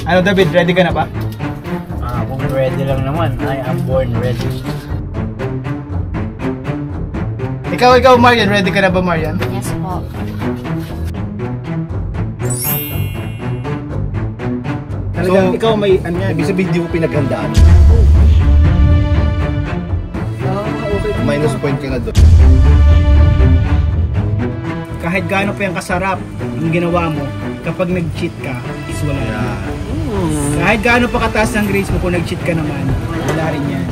Ano David, ready ka na ba? Kung ready lang naman, I am born ready. Ikaw Marian, ready ka na ba Marian? Yes po. Talagang ikaw may ano yan? Ibig sabihin, hindi mo pinaghandaan. Minus point ka na doon. Kahit gaano pa yung kasarap yung ginawa mo, kapag nag-cheat ka, is wala rin. Kahit gaano pa kataas ang grades mo, kung nag-cheat ka naman, wala rin yan.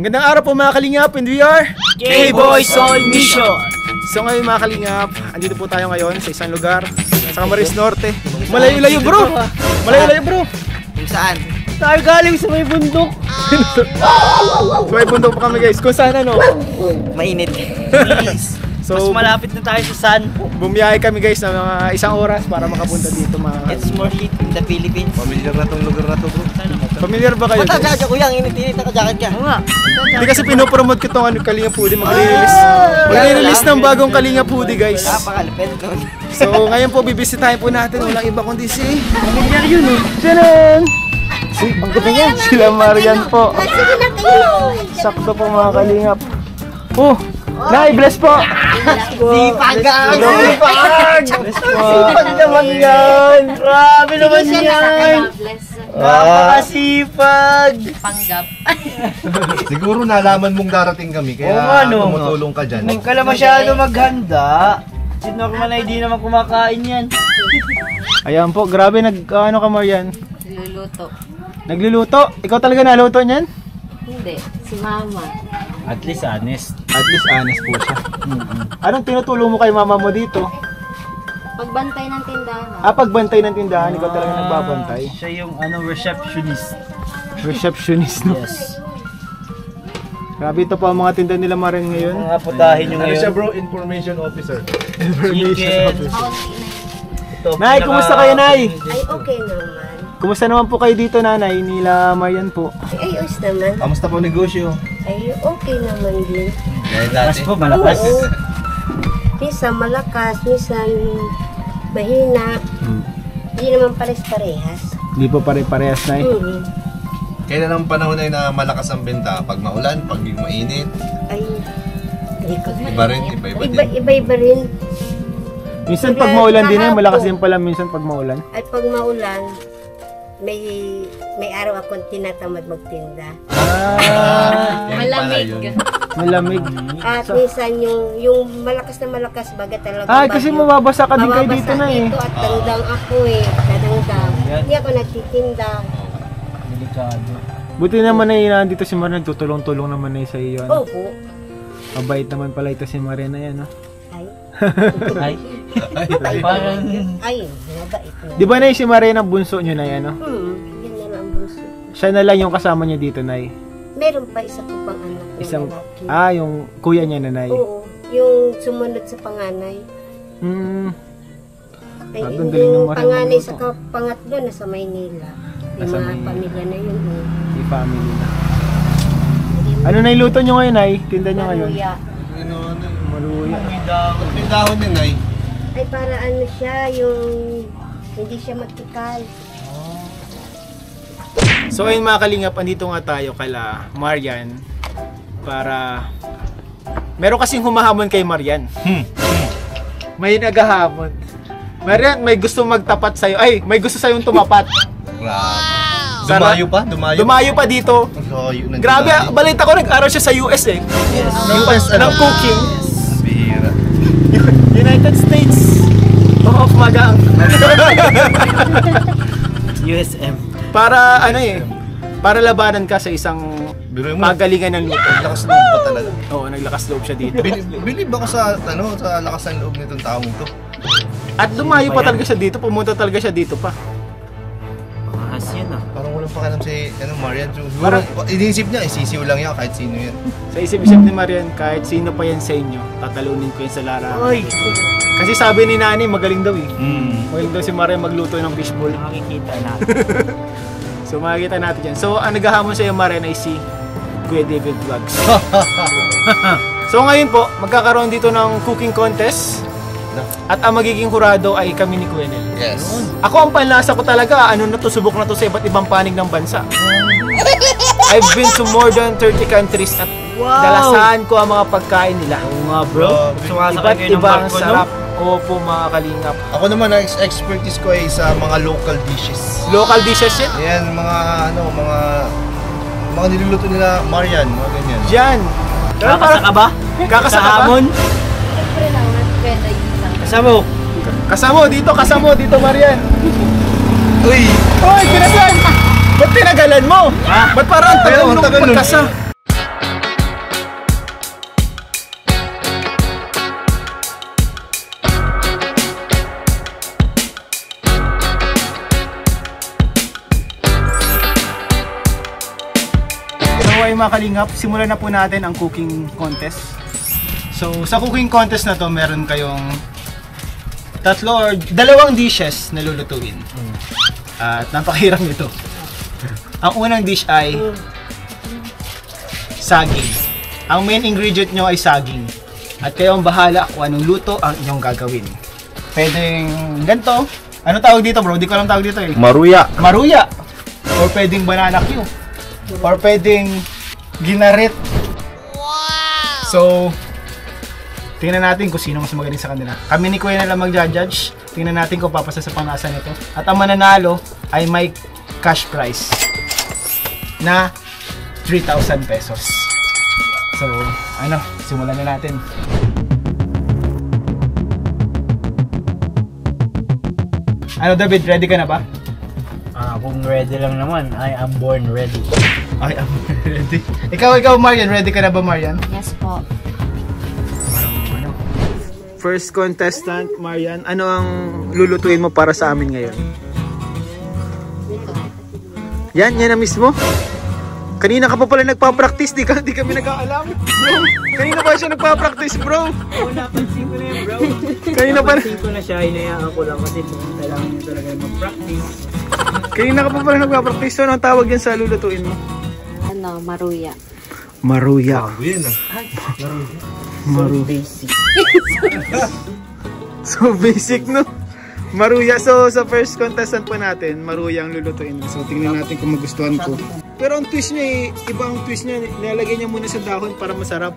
Magandang araw po mga kalingap, and we are K-Boys on Mission! So ngayon mga kalingap, andito po tayo ngayon sa isang lugar sa Camarines Norte. Malayo-layo bro! Malayo-layo bro! Kung saan? Tayo galing sa may bundok! Sa may bundok pa kami guys, kung saan ano? Mainit. So, Mas malapit na tayo sa sun. bumiyahe kami guys na mga isang oras para makapunta dito mga... It's more heat in the Philippines. Familiar na tong lugar na to bro. Familiar ba kayo guys? Matagaga ko yan, init-init na ka-jacket ka. Oo nga. Hindi kasi pinopromote ko itong Kalinga Pudi, mag-release ng bagong Kalinga Pudi guys. Napakalapit nun. So ngayon po bibisitahin po natin, walang iba kundi si... Familiar yun eh! Tiyanan! Ang ganda niya! Sila Marian po! Sakto po mga kalingap. Oh! Nay, bless po! Sipag! Sipag naman yan! Grabe naman yan! Napakasipag! Panggap. Siguro nalaman mong darating kami, kaya Oo nga, no. tumutulong ka dyan. Hindi ka lang masyado maghanda. Si normal na hindi naman kumakain yan. Ayan po, grabe ano ka Marian? Luluto. Nagluluto? Ikaw talaga naluto niyan? Hindi. Si mama. At least honest. At least honest po siya. Anong tinutulong mo kay mama mo dito? Pagbantay ng tindahan. Pagbantay ng tindahan, ikaw talaga nagbabantay. Siya yung receptionist. Receptionist, no? Yes. Grabe ito pa ang mga tinda nila Marian ngayon. Mga putahin nyo Ano ngayon. siya bro? Information officer. Chicken. Kaunti na yun. Nay, kumusta kayo Nay? Ay, okay naman. Kumusta naman po kayo dito Nanay, nila Marian po? Ay, ayos naman. Kamusta po negosyo? Ay, okay naman din. Mas po malakas. Oo. Minsan malakas, minsan mahina. Hindi naman pares-parehas. Hindi po pare-parehas Nay. Kailan ang panahon ay na malakas ang benta? Pag maulan, pag mainit? Ay, hindi ko. Iba rin, iba-iba din. Iba-iba rin. Minsan pag maulan din eh, malakas din pala minsan pag maulan. Ay, pag maulan, may araw akong tinatamad magtinda. Yan pala yun. Malamig. At minsan yung malakas na malakas baga talaga. Kasi mababasa ka din kayo dito na eh. Dito at tangdang ako eh. Tadangdang. Hindi ako nagtitinda. Delikado. Buti naman na nandito si Marian, nagtutulong-tulong naman na sa iyo. Ano? Opo. Mabait naman pala ito si Marian na yan. No? Ay. Ay. Parang... Ay, mabait na. Di ba na si Marian ang bunso nyo na yan? No? Yan na lang ang bunso. Siya na lang yung kasama niya dito, Nay. Meron pa isa ko pang anak. Isang, lalaki. yung kuya niya na, Nay. Oo, yung sumunod sa panganay. Ay, ang galing ng yung Marian panganay magluto. sa pangatlo nasa Maynila. Yung Nasa mga Maynila. pamilya na yun. Di family na. Ano na iluto nyo ngayon, Nay? Tinda nyo ngayon? Maruya. Maruya. May dahon din ay. Ay, para ano siya, yung hindi siya matikal. So ayun mga kalingap, andito nga tayo kala Marian para meron kasing humahamon kay Marian. May naghahamon. Marian, may gusto magtapat sa'yo. Ay, may gusto sa'yong tumapat. Wow! Dumayo pa? Dumayo pa dito. Grabe, balita ko nag-aral siya sa US eh. Yes. Ng cooking. Bihira. United States of Magang. USM. Para ano eh, para labanan ka sa isang magalingan ng luto. Lakas loob pa talaga. Oo, naglakas loob siya dito. Bilib ako sa lakas ng loob nitong taong to. At lumayo pa talaga siya dito, pumunta talaga siya dito pa. Mahas yun ah. Parang walang pakalam si Marian. Siguro, iniisip niya, isisiw lang yan kahit sino yan. Sa isip-isip ni Marian, kahit sino pa yan sa inyo, tatalunin ko yan sa larangan. Oy! Kasi sabi ni Nani, magaling daw eh. Magaling daw si Marian magluto ng fishball. Makikita natin. So So makikita natin dyan. So ang naghahamon sa iyo Marian ay si Kuya David Vlogs. So ngayon po, magkakaroon dito ng cooking contest. At ang magiging hurado ay kami ni Kuya Nel. Yes. Ako ang panlasa ko talaga, ano na to, subok na to sa iba't ibang panig ng bansa. I've been to more than 30 countries at dalasan ko ang mga pagkain nila. Oo nga bro. Sumasakay Iba't kayo ng ibang barko, no? sarap. Opo mga kalingap. Ako naman, ang expertise ko ay sa mga local dishes. Local dishes yun? Yan, mga niluluto nila Marian, mga ganyan. Diyan. Kakasa ka ba? Kakasa Sa ka ba? hamon? Siyempre lang, pwede isang. Kasama. Kasamo dito Marian. Uy! Hoy, pinasan! Ba't tinagalan mo? Ha? Ba't parang ang tagal Ayaw, nung tagal nun. magkasa? So ay mga kalingap, simulan na po natin ang cooking contest. So sa cooking contest na to, meron kayong 3 or 2 dishes na lulutuin. At napakahirap nito. Ang unang dish ay saging. Ang main ingredient nyo ay saging. At kayo ang bahala kung anong luto ang inyong gagawin. Pwedeng ganito. Ano tawag dito bro? Di ko alam tawag dito eh. Maruya. Maruya. Or pwedeng banana Q. Or pwedeng ginarit. Wow! So, tingnan natin kung sino mas magaling sa kanila. Kami ni Kuya na lang mag-judge. Tingnan natin kung papasa sa panasa nito. At ang mananalo ay may cash prize na 3,000 pesos. So, simulan na natin. David, ready ka na ba? Kung ready lang naman, I am born ready. I am ready. Ikaw, Marian, ready ka na ba, Marian? Yes po. First contestant, Marian, ano ang lulutuin mo para sa amin ngayon? Yan na mismo? Kanina ka pa pala nagpa-practice, di kami nag-aalam. Bro, kanina pa siya nagpa-practice, bro. Oo, napansin ko na yun, bro. Kanina pa Napansin ko na siya, hinayaan ko lang kasi kailangan niya talaga mag-practice. Kanina ka pa pala nagpa-practice. So, anong tawag yan sa lulutuin mo? Maruya. Maruya. Yun ah. So basic. So basic, no? Maruya. So sa first contestant po natin, maruya ang lulutuin. So tingnan natin kung magustuhan ko. Pero ang twist niya iba ang twist niya. Nilalagay niya muna sa dahon para masarap.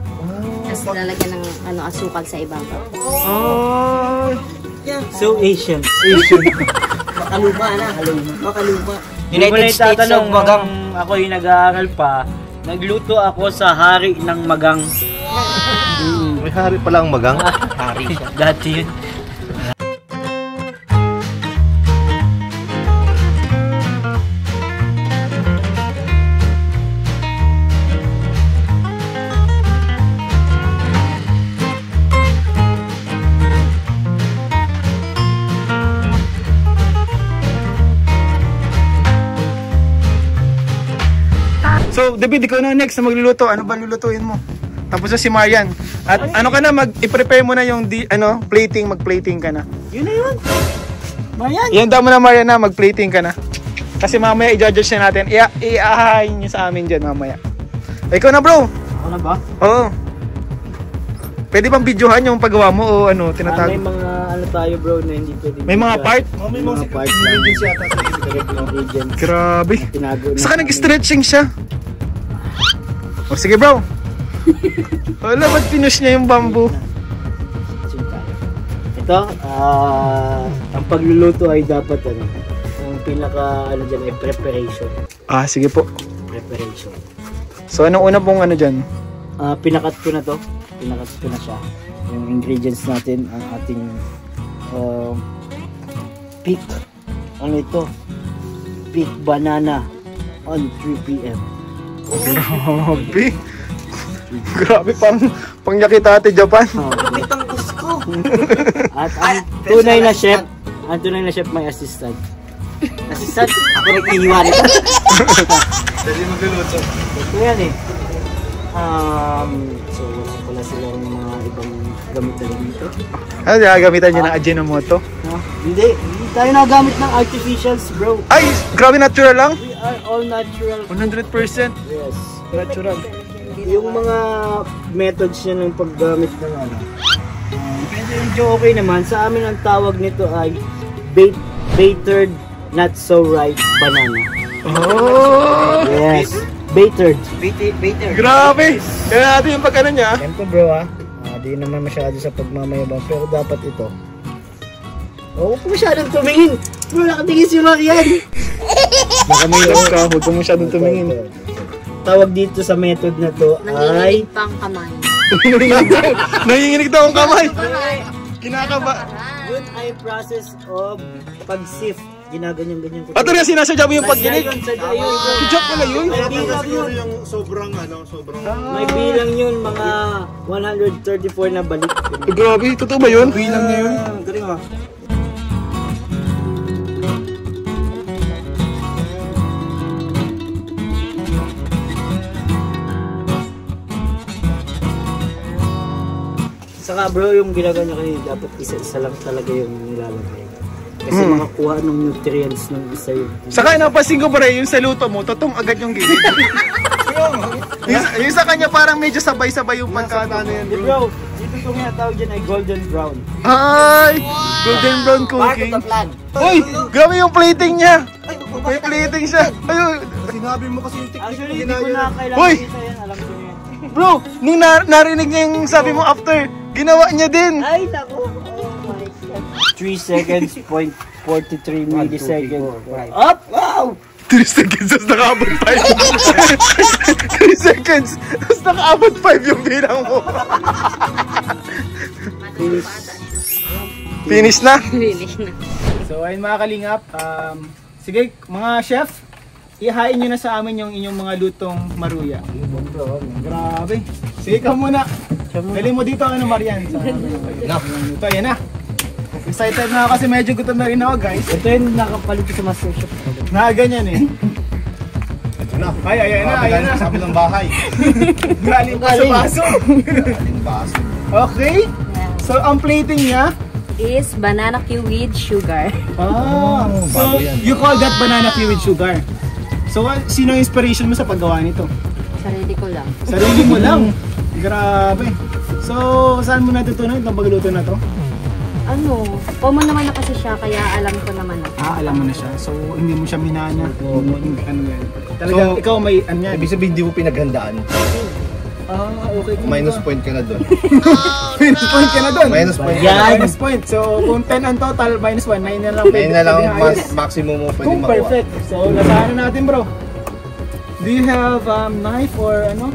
Tapos lalagyan ng asukal sa ibabaw. Oh! So Asian. Makaluma na. Makaluma. United States of Magang. Ako yung nag-aaral pa. Nagluto ako sa hari ng magang. May hari pala ang magang. Hari siya. Dati yun. So, David, ikaw na next na magluluto. Ano ba lulutuin mo? Tapos na si Marian. At ano ka na, i-prepare mo na yung mag-plating ka na. Yun na yun. Marian. Ihanda mo na, Marian, na mag-plating ka na. Kasi mamaya i-judge na natin. I-ahayin nyo sa amin dyan mamaya. Ikaw na, bro. Ako na ba? Oo. Pwede bang videohan yung paggawa mo o ano, tinatawag? May mga tayo bro na hindi pwede. May mga part? May mga part lang. Ingredients. Grabe. Tinago na. Saka nag-stretching siya. O sige bro. Wala, ba't pinush niya yung bamboo? Ito, ang pagluluto ay dapat ang pinaka dyan ay preparation. Sige po. Preparation. So anong una pong dyan? Pinakat ko na to. Pinakat ko na siya. Yung ingredients natin, ang ating peak. Ano ito? Peak banana on 3 p.m. Grabe. Grabe, pang Yakitate Japan. At ang tunay na chef, may assistant. Assistant? Ako naghihiwa nito. Dali magluluto. Ito yan eh. So wala silang mga ibang gamitan dito. Ano, gagamitan niyo ng Ajinomoto? Hindi tayo nagamit ng artificials, bro. Ay, grabe natural lang. We are all natural. 100%. Yes. Natural. Yung mga methods niya ng paggamit ng ano. Medyo okay naman. Sa amin ang tawag nito ay battered not so ripe banana. Oh! Yes. Battered. Grabe! Kaya natin yung pagkano niya. Yan po bro di naman masyado sa pagmamayabang pero dapat ito. Huwag po masyadong tumingin. Bro, nakatingin si Marian. Nakamayroon ka, huwag kang masyadong tumingin. Tawag dito sa method na to ay Nanginginig pang kamay. Nanginginig daw ang kamay. Kinakaba. yun ay process of pag-sift. Ginaganyan-ganyan ko. Ato rin sinasadya mo yung pagginig. Sadya yun. Joke pala yun. May bilang yun. yung sobrang May bilang yun, mga 134 na balik. Grabe, totoo ba yun? Bilang niya yun. Galing ha. Saka bro, yung ginaganya kayo, dapat isa-isa lang talaga yung nilalagay. Kasi makakuha ng nutrients ng isa yun. Saka napansin ko pare, yung sa luto mo, totong agad yung gilid. yung sa kanya parang medyo sabay-sabay yung pagkano yan. Hey bro, dito kong tawag dyan ay golden brown. Ay! Golden brown cooking. Uy! Grabe yung plating niya! May plating siya! Ayun! Sinabi mo kasi yung technique Actually, hindi ko na kailangan Uy! isa yan. Alam ko na yan. Bro! Nung narinig niya yung sabi mo after, ginawa niya din! Ay, naku! Oh my God. 3 seconds, 0.43 milliseconds. Up! Wow! 3 seconds, tapos nakaabot 5. 3 seconds, tapos nakaabot 5 yung bilang mo. Finish na? Finish na. So ayun mga kalingap, sige mga chef, ihain nyo na sa amin yung inyong mga lutong maruya. Grabe. Sige ka muna. Dali mo dito ano Marian. Ito, ayan na. Excited na ako kasi medyo gutom na rin ako guys. Ito yung nakapalit sa Master Chef. Nakaganyan eh. Ito na. Ay, ayan na, ayan na. Sabi ng bahay. Galing pa sa baso. Galing baso. Okay. So ang plating niya, Is banana Q with sugar. so you call that banana pea with sugar. So sino ang inspiration mo sa paggawa nito? Sarili ko lang. Sarili mo lang. Grabe. So saan mo natutunan itong pagluto na to? Ano, common naman na kasi siya, kaya alam ko naman na. Alam mo na siya. So hindi mo siya minana. Ano yan. Talagang So, ikaw may ano yan. Ibig sabihin, hindi mo pinaghandaan. Okay. Minus point ka na doon. Minus point ka na doon. Minus point. Yan. Minus point. So kung 10 ang total, minus 1, 9 na lang. 9 na lang pwede mas ayos. maximum mo pwede Kung makuha. perfect. So lasahan na natin bro. Do you have knife or ano?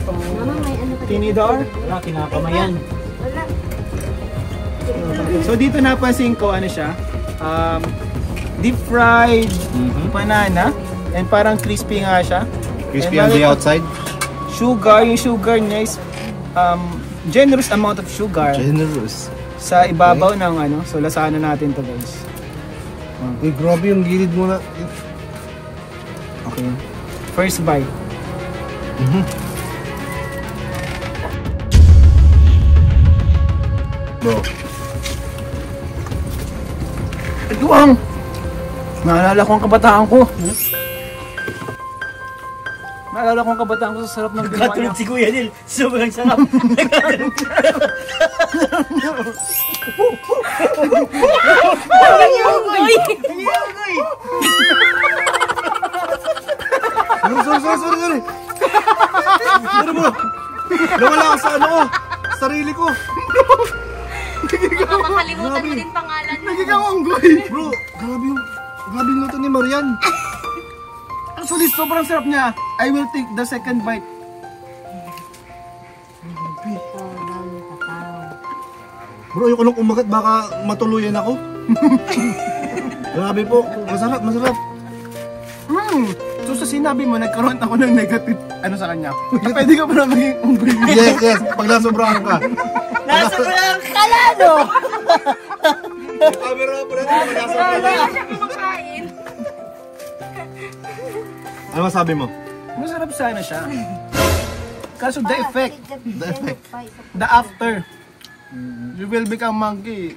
Mama, may ano ka Tinidor? Wala, kinakamayan. Wala. So dito napansin ko ano siya, deep fried banana and parang crispy nga siya. Crispy And on the meron outside. Sugar, yung sugar niya is generous amount of sugar Generous. sa ibabaw ng ano. So lasahan na natin to guys. Uy, grabe yung gilid mo na. Okay. First bite. Bro. Duwang! Naalala ko ang kabataan ko. Naalala ko ang kabataan ko sa sarap ng ginawa niya. Katulad si Kuya Nil, sobrang sarap. Sorry. Sorry bro. Nawala ako sa ano ko. Sarili ko. Makakalimutan mo din pangalan mo. Nagiging onggoy. Bro, grabe yung luto ni Marian. Actually, sobrang sarap niya. I will take the second bite. Bro, ayoko nang umagat, baka matuluyan ako. Grabe po, masarap. So sa sinabi mo, nagkaroon ako ng negative ano sa kanya. Pwede ka pa na maging onggoy. Yes, pag nasobrahan ka. Nasa ko lang kala, no? Camera po natin, pag nasobrahan ka. Siya kumakain. Ano masabi mo? Masarap sana siya. Because of the effect. The effect. The after. You will become monkey.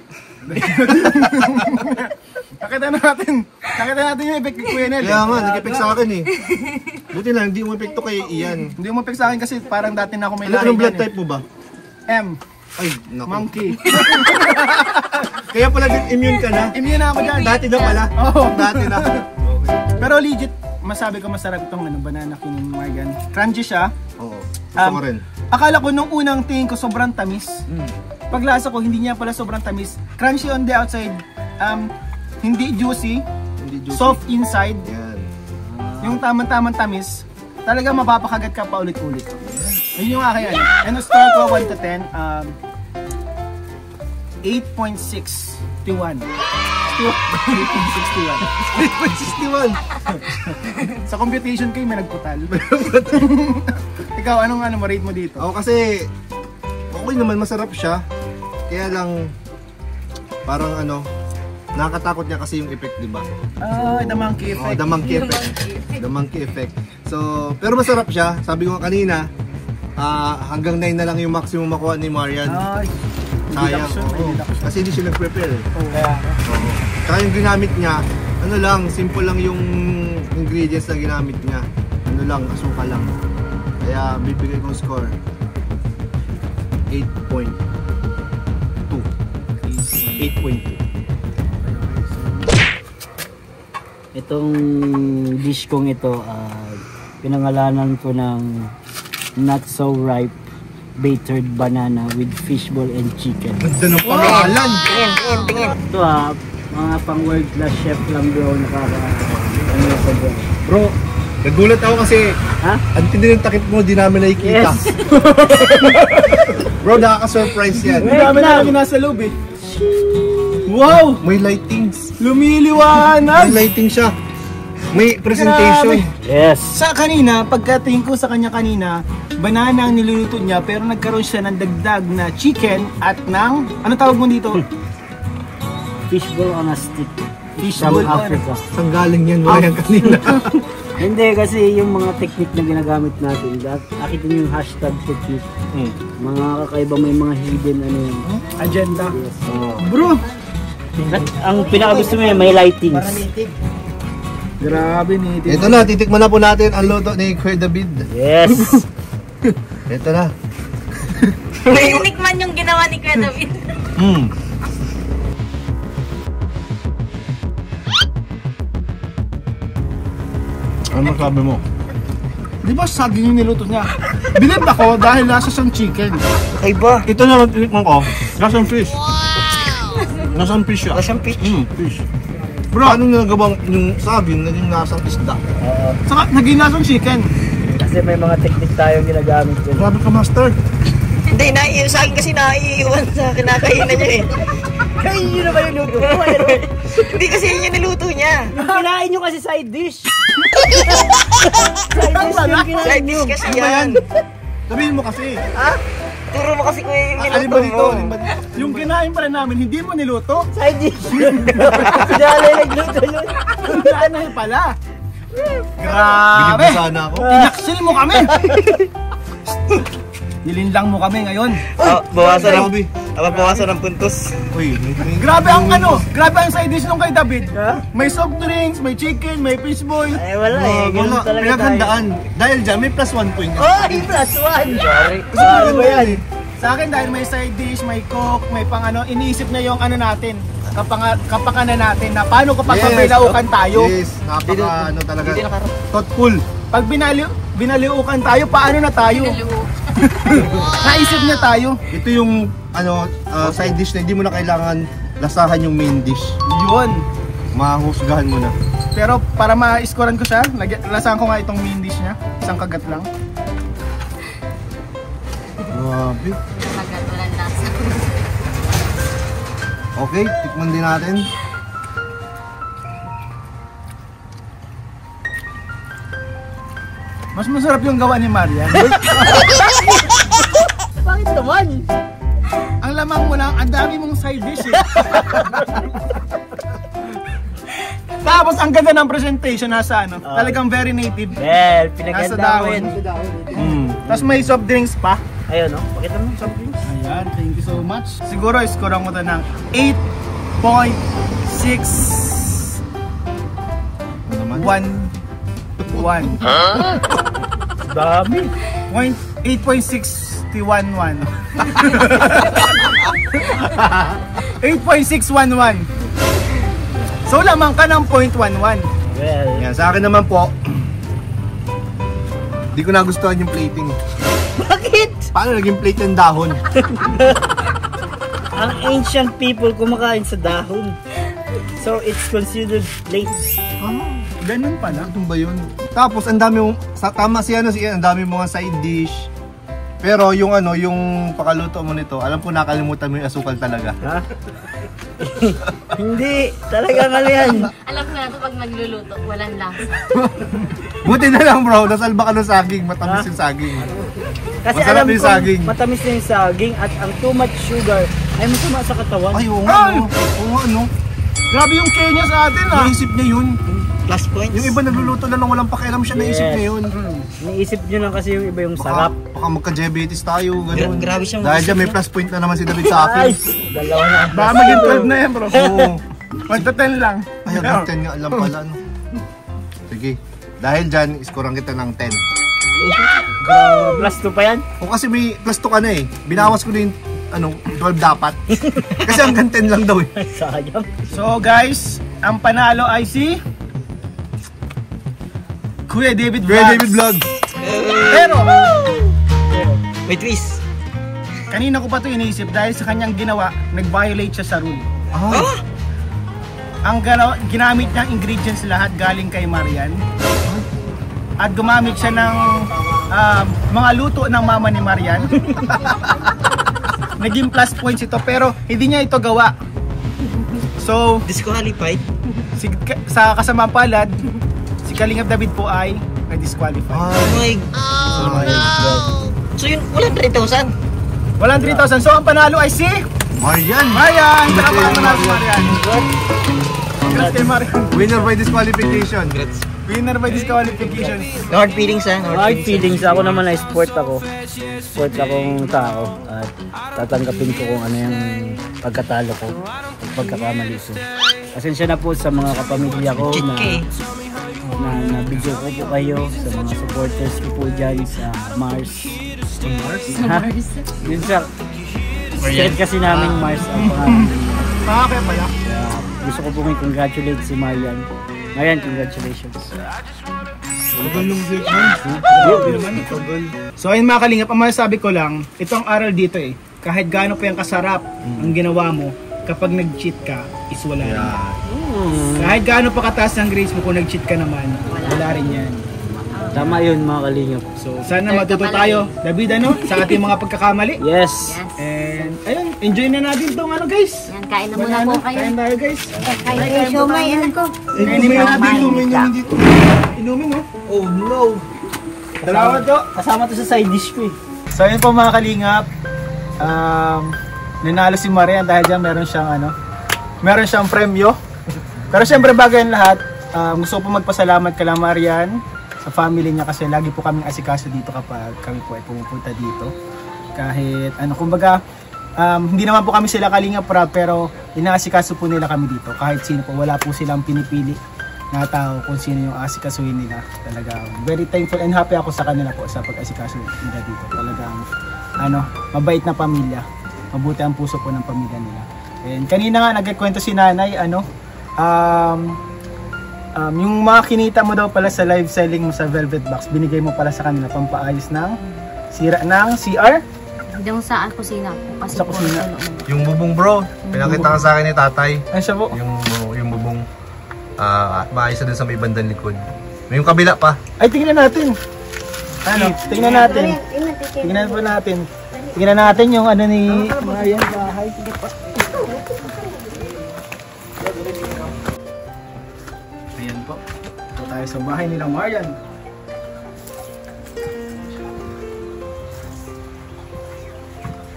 Nakita natin yung effect ni Kuya Nel. Kaya nga, nag-effect sa akin eh. Buti lang, hindi mo epekto kay Ian. Hindi mo effect sa akin kasi parang dati na ako may Anong blood type mo ba? M. Ay, naku. Monkey. Kaya pala din immune ka na? Immune na ako dyan. Dati na pala? Oo. Dati na. Pero legit, masabi ko masarap itong banana king Morgan. Crunchy siya. Oo, gusto ko rin. Akala ko nung unang tingin ko sobrang tamis. Paglasa ko, hindi niya pala sobrang tamis. Crunchy on the outside, hindi juicy, Hindi juicy. soft inside. Yan. Yung tamang-tamang tamis, talaga mapapakagat ka pa ulit-ulit. Yun yung aking ano. And ang score ko 1 to 10, 8.61. 8.61. 3.61. Sa computation kayo may nagputal. Ikaw, anong rate mo dito? Ako kasi, okay naman, masarap siya. Kaya lang, parang nakakatakot niya kasi yung effect, di ba? The monkey Oh, effect. the monkey effect. The monkey effect. So, pero masarap siya. Sabi ko nga kanina, hanggang 9 na lang yung maximum makuha ni Marian. Ay, Sayang. deduction, may Oo. deduction. Kasi hindi siya nag-prepare eh. Kaya, Tsaka yung ginamit niya, simple lang yung ingredients na ginamit niya. Asukal lang. Kaya bibigay kong score 8.2. 8.2. Itong dish kong ito, pinangalanan ko ng not so ripe battered banana with fishball and chicken. Ganda ng pangalan! Tingin. Ito mga pang world class chef lang bro, ito bro. Bro, nagulat ako kasi Ha? ang tindi ng takip mo, di namin nakikita. Yes! Bro, nakaka-surprise yan. Ang dami na kami nasa loob eh. Wow! May lightings. May Lumiliwanag! lighting siya. May presentation. Yes! Sa kanina, pagkatingin ko sa kanya kanina, banana ang niluluto niya pero nagkaroon siya ng dagdag na chicken at ng, ano tawag mo dito? Fishball on a stick. Fishball From Africa. Saan galing yan? Wala yan kanina. Hindi kasi yung mga technique na ginagamit natin, nakita niyo yung hashtag technique. Mga kakaiba, may mga hidden yun. Agenda. Yes. Bro! At ang pinakagusto mo yan, may lightings. Grabe ni Ito na, titikman na po natin ang luto ni Kuya David. Yes! Ito na. Tinikman yung ginawa ni Kuya David. Ano masabi mo? Di ba saging yung niluto niya? Bilib ako dahil nasa siyang chicken. Iba. Ito na lang tinikman ko. Nasaan fish? Nasaan fish siya? Nasaan fish? Fish. Bro, ano nagawang yung saging naging nasang isda? Saka naging nasang chicken. Kasi may mga technique tayong ginagamit dyan. Grabe ka, master. Hindi, sa akin kasi naiiwan sa kinakainan niya eh. Kain nyo naman yung luto ko. Hindi kasi yun yung niluto niya. Kinain nyo kasi side dish. Side dish kasi Ano ba yan? yan. Sabihin mo kasi. Turo mo kasi kung yung Alin niluto ba dito? mo. Alin ba dito? Yung kinain pala namin, hindi mo niluto. Side dish. Dali nagluto yun. Ano pala? Bilib Grabe! na sana ako. Inaksil mo kami! Nilinlang mo kami ngayon. Bawasan ng puntos. Uy, Grabe ang grabe ang side dish nung kay David. May soft drinks, may chicken, may fishball. Ay wala eh. Ganun wala. talaga tayo. Pinaghandaan. Dahil dyan, may +1 point. Ay, plus one! Sorry. Kasi maganda yan eh. Sa akin dahil may side dish, may coke, may pang iniisip na yung natin, kapakanan natin na paano kapag pabilaukan tayo. Yes, napaka talaga. Thoughtful. Pag binaliukan tayo, paano na tayo? Naisip na tayo. Ito yung side dish na hindi mo na kailangan lasahan yung main dish. Yun. Mahusgahan mo na. Pero para ma-scorean ko siya, lasahan ko nga itong main dish niya. Isang kagat lang. Grabe. Agad, walang lasa. Okay, tikman din natin. Mas masarap yung gawa ni Marian. Bakit naman? Ang lamang mo lang, ang dami mong side dish eh. Tapos ang ganda ng presentation nasa talagang very native. Well, Nasa pinaganda dahon. mo yun. Tapos may soft drinks pa. Ayun, no? Pakita mo sa drinks. Ayan, thank you so much. Siguro, score mo ito ng 8.6 Ano naman? 1. Dami. 8.611. 8.611. So, lamang ka ng 0.11. Well, Yan, sa akin naman po, hindi ko nagustuhan yung plating. bakit? Paano naging plate ng dahon? Ang ancient people kumakain sa dahon. So, it's considered late. Ganun pala. Ano ba yun? Tapos, ang dami mong, tama si ano, ang dami mga side dish. Pero yung ano, yung pakaluto mo nito, alam ko nakalimutan mo yung asukal talaga. Ha? Hindi. Talaga mali yan. Alam ko na ito pag nagluluto, walang lasa. Buti na lang bro, nasalba ka ng saging, matamis yung saging. Kasi Masarap alam yung ko, saging. matamis na yung saging at ang too much sugar ay masama sa katawan. Ay, oo nga, no? Oo nga, no? Grabe yung Kenya sa atin, ah. Naisip niya yun. Plus points. Yung iba nagluluto na lang walang pakialam siya, naisip Yes. niya yun. Naisip nyo lang kasi yung iba yung sarap. Baka magka-diabetes tayo, ganun. Grabe siyang Dahil dyan may isip plus point na naman si David sa akin. Ay, dalawa na. Baka maging 12 na yan, bro. Oo. Magta-10 lang. Ay, hanggang 10 nga alam pala, no? Sige. Dahil dyan, iskoran kita ng 10. Plus 2 pa yan. O kasi may plus 2 ka na eh. Binawas ko na yung 12 dapat. Kasi hanggang 10 lang daw eh. Sayang. So, guys, ang panalo ay si Kuya David Vlogs. Kuya David Vlog. Pero, May twist. kanina ko pa ito iniisip dahil sa kanyang ginawa, nag-violate siya sa rule. Ah, Ang ginamit niyang ingredients lahat galing kay Marian. At gumamit siya ng mga luto ng mama ni Marian. Naging plus points ito pero hindi niya ito gawa. So, Disqualified? sa kasamang palad, si Kalingap David po ay na-disqualify. ay. So yun, wala 3,000. Walang 3,000. So, ang panalo ay si Marian. Marian! Tama ang panalo si Marian. Congrats kay Marian. Winner by disqualification. Winner by disqualification. No hard feelings ha? No hard feelings. Ako naman ay sport ako. Sport akong tao. At tatanggapin ko kung ano yung pagkatalo ko. Pagkakamali ko. Pasensya na po sa mga kapamilya ko na video ko po kayo. Sa mga supporters ko po dyan sa Mars. Ha? Yun sa set kasi namin Mars ang pangalan. Kaya pala. Kaya gusto ko pong i-congratulate si Marian. Marian, congratulations. So ayun mga kalingap, ang masasabi ko lang, ito ang aral dito eh. Kahit gaano pa yung kasarap ang ginawa mo, kapag nag-cheat ka, is wala rin yan. Kahit gaano pa kataas ang grades mo, kung nag-cheat ka naman, wala rin yan. Tama yun mga kalingap. So sana matuto tayo, David, sa ating mga pagkakamali. Yes! And ayun, enjoy na natin itong guys. Yan, kain na muna po kayo. Kain tayo guys. Kain yung siomay, anak ko. Inumin natin, inumin namin dito. Inumin oh. Oh no. Salamat to. Kasama to sa side dish ko eh. So ayun po mga kalingap, nanalo si Marian dahil dyan meron siyang premyo. Pero syempre bago yan lahat, gusto ko po magpasalamat kay Marian sa family niya kasi lagi po kaming asikaso dito kapag kami po ay pumupunta dito. Kahit kumbaga, hindi naman po kami sila kalingap pero inaasikaso po nila kami dito. Kahit sino po, wala po silang pinipili na tao kung sino yung asikasuhin nila. Talagang very thankful and happy ako sa kanila po sa pag-asikaso nila dito. Talagang mabait na pamilya. Mabuti ang puso po ng pamilya nila. And kanina nga nagkikwento si nanay yung mga kinita mo daw pala sa live selling mo sa Velvet Box, binigay mo pala sa kanila pampaayos ng sira ng CR? Yung sa kusina po. Kasi Sa kusina. Yung bubong bro, pinakita ka sa akin ni tatay. Ay siya po. Yung bubong, maayos na din sa may bandang likod. May yung kabila pa. Ay tingnan natin. Tingnan natin. Tingnan po natin. Tingnan natin yung ni Marian bahay. Ayan po. Ito tayo sa bahay nila Marian.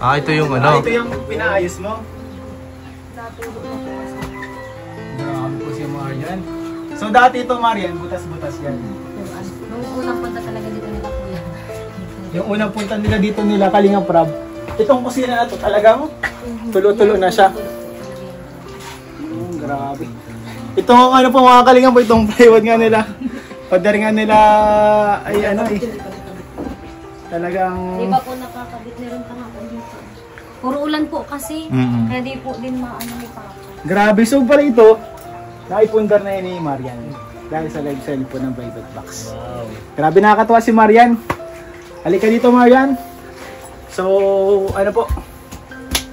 Ito yung Ito yung pinaayos mo. Grabe po si Marian. So dati ito Marian, butas-butas yan. Nung unang punta talaga dito nila kuya. Yung unang punta nila dito nila Kalingap Rab. Itong kusina na to talagang tulo-tulo na siya. Grabe. Itong ano po mga Kalingap, itong plywood nga nila. Pader nga nila ay ano eh. Talagang Di ba po nakakabit na rin tanga po dito? Puro ulan po kasi, kaya di po din maano ni Papa. grabe. So pala ito, naipundar na yun ni Marian. Dahil sa live sale po ng private box. Wow. Grabe, nakakatuwa si Marian. Halika dito, Marian. So, ano po,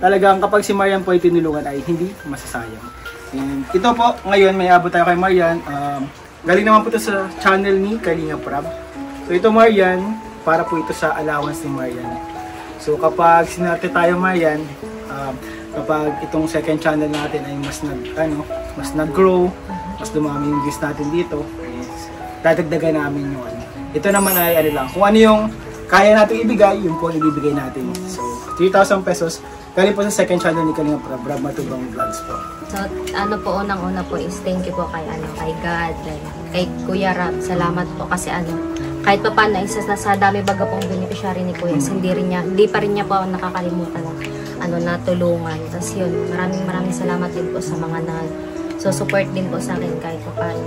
talagang kapag si Marian po ay tinulungan ay hindi masasayang. And ito po, ngayon may abot tayo kay Marian. Galing naman po ito sa channel ni Kalingap Rab. So ito Marian, para po ito sa allowance ni Marian. So kapag sinarte tayo Marian, kapag itong second channel natin ay mas nag-grow, mas dumami yung views natin dito, is dadagdagan namin yung ano. Ito naman ay ano lang, kung ano yung kaya natin ibigay, yun po ang ibibigay natin. So 3,000 pesos, galing po sa second channel ni Kalingap Rab, Rab Matubang Vlogs po. So, ano po, unang-una po is thank you po kay God, kay Kuya Rab. Salamat po kasi kahit pa paano, isa sa dami baga pong beneficiary ni Kuya, hindi pa rin niya po nakakalimutan na tulungan. Tapos yun, maraming salamat din po sa mga support din po sa akin kahit pa paano.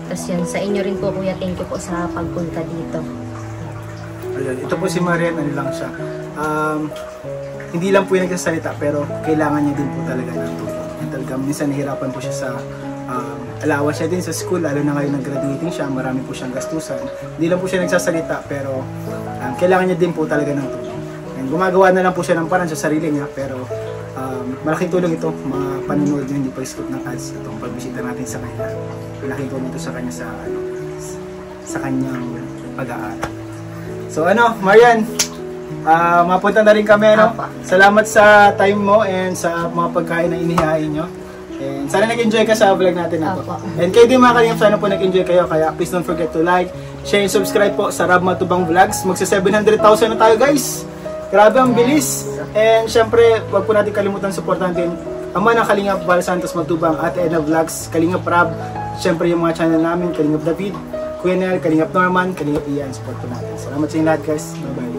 Tapos yun, sa inyo rin po Kuya, thank you po sa pagpunta dito. Ito po si Marian, ano lang siya. Hindi lang po yung nagsasalita pero kailangan niya din po talaga ng tulong. Talagang minsan nahirapan po siya sa allowance niya din sa school, lalo na ngayon nag-graduating siya, marami po siyang gastusan. Hindi lang po siya nagsasalita pero kailangan niya din po talaga ng tulong. And gumagawa na lang po siya ng paraan sa sarili niya pero malaking tulong ito, mga panonood niyo, hindi pa-scoop ng ads, itong pagbisita natin sa kanya. Malaking tulong ito sa kanya sa kanyang pag-aaral. So Marian, mapunta na rin kami, no? Salamat sa time mo and sa mga pagkain na inihain nyo. And sana nag-enjoy ka sa vlog natin na to. And kayo din mga Kalingap, sana po nag-enjoy kayo. Kaya please don't forget to like, share, and subscribe po sa Rab Matubang Vlogs. Magsa 700,000 na tayo guys. Grabe ang bilis. And syempre, wag po natin kalimutan supportan din ama ng Kalingap Val Santos Matubang, Ate Edna Vlogs, Kalingap Rab. Syempre yung mga channel namin, Kalingap David, Kuya Nel, Kalingap Norman, Kalingap Ian. Support po natin. Salamat sa inyo lahat guys. Bye bye.